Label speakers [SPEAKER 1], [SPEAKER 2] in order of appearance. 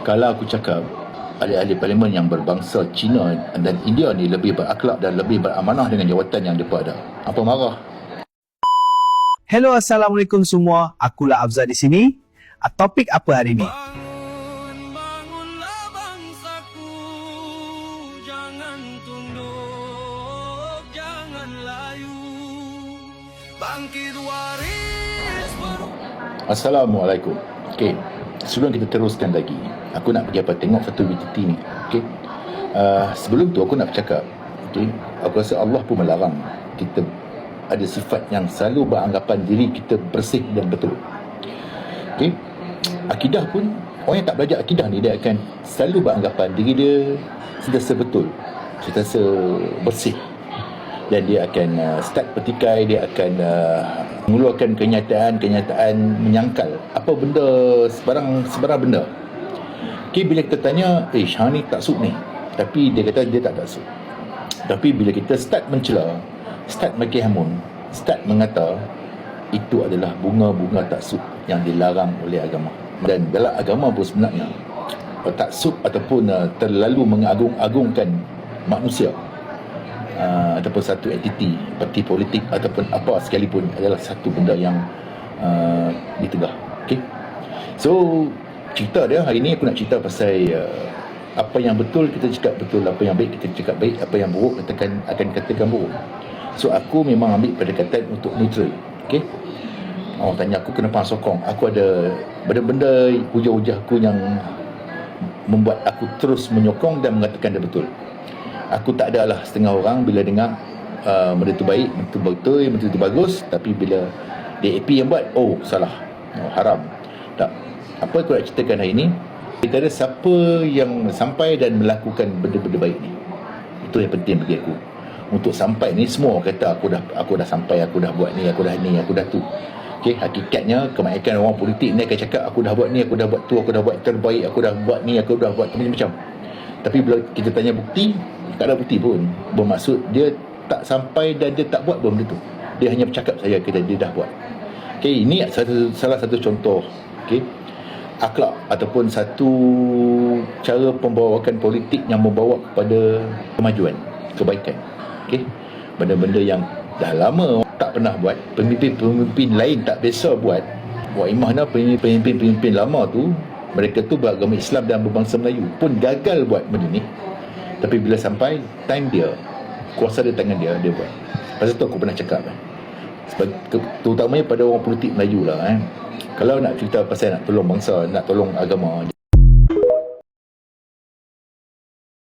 [SPEAKER 1] Kalau aku cakap ahli-ahli parlimen yang berbangsa Cina dan India ni lebih berakhlak dan lebih beramanah dengan jawatan yang mereka ada, apa marah?
[SPEAKER 2] Hello, Assalamualaikum semua. Akulah Afzal di sini. Topik apa hari ini?
[SPEAKER 3] Bangunlah bangsaku, jangan tunduk, jangan layu, bangkit waris baru.
[SPEAKER 1] Assalamualaikum. Okey, sebelum kita teruskan lagi, aku nak pergi tengok satu VTT ni. Okey, sebelum tu aku nak bercakap. Okey, aku rasa Allah pun melarang kita ada sifat yang selalu beranggapan diri kita bersih dan betul. Okey, akidah pun, orang yang tak belajar akidah ni, dia akan selalu beranggapan diri dia sentiasa betul, sentiasa bersih, dan dia akan start petikai, dia akan mengeluarkan kenyataan menyangkal apa benda, sebarang benda. Okay, bila kita tanya, Syah ni taksub ni, tapi dia kata dia tak taksub. Tapi bila kita start mencela, start maki hamun, start mengata, itu adalah bunga-bunga taksub yang dilarang oleh agama. Dan dalam agama pun sebenarnya taksub ataupun terlalu mengagung-agungkan manusia ataupun satu entiti, parti politik ataupun apa sekalipun, adalah satu benda yang ditegah. Okay? So cerita dia hari ni, aku nak cerita pasal apa yang betul kita cakap betul, apa yang baik kita cakap baik, apa yang buruk kita akan katakan buruk. So aku memang ambil pendekatan untuk neutral. Okay? Orang tanya aku kenapa sokong, aku ada benda-benda hujah-hujah aku yang membuat aku terus menyokong dan mengatakan dia betul. Aku tak ada lah setengah orang bila dengar benda tu baik, benda tu betul, benda tu bagus, tapi bila DAP yang buat, salah, haram. Tak. Apa aku nak ceritakan hari ni, kita ada siapa yang sampai dan melakukan benda-benda baik ni. Itu yang penting bagi aku. Untuk sampai ni, semua kata aku dah sampai, aku dah buat ni, aku dah ni, aku dah tu. Okay, hakikatnya kebanyakan orang politik ni akan cakap aku dah buat ni, aku dah buat tu, aku dah buat terbaik, aku dah buat ni, aku dah buat macam-macam. Tapi bila kita tanya bukti, tak ada bukti pun. Bermaksud dia tak sampai dan dia tak buat pun benda tu. Dia hanya bercakap saja kata dia dah buat. Okay, ini salah satu contoh. Okay, akhlak ataupun satu cara pembawakan politik yang membawa kepada kemajuan, kebaikan. Okay, benda-benda yang dah lama tak pernah buat, pemimpin lain tak biasa buat. Imahnya pemimpin lama tu, mereka tu beragama Islam dan berbangsa Melayu pun gagal buat benda ni. Tapi bila sampai time dia, kuasa di tangan dia, dia buat. Pasal tu aku pernah cakap terutamanya pada orang politik Melayu lah. Kalau nak cerita pasal nak tolong bangsa, nak tolong agama,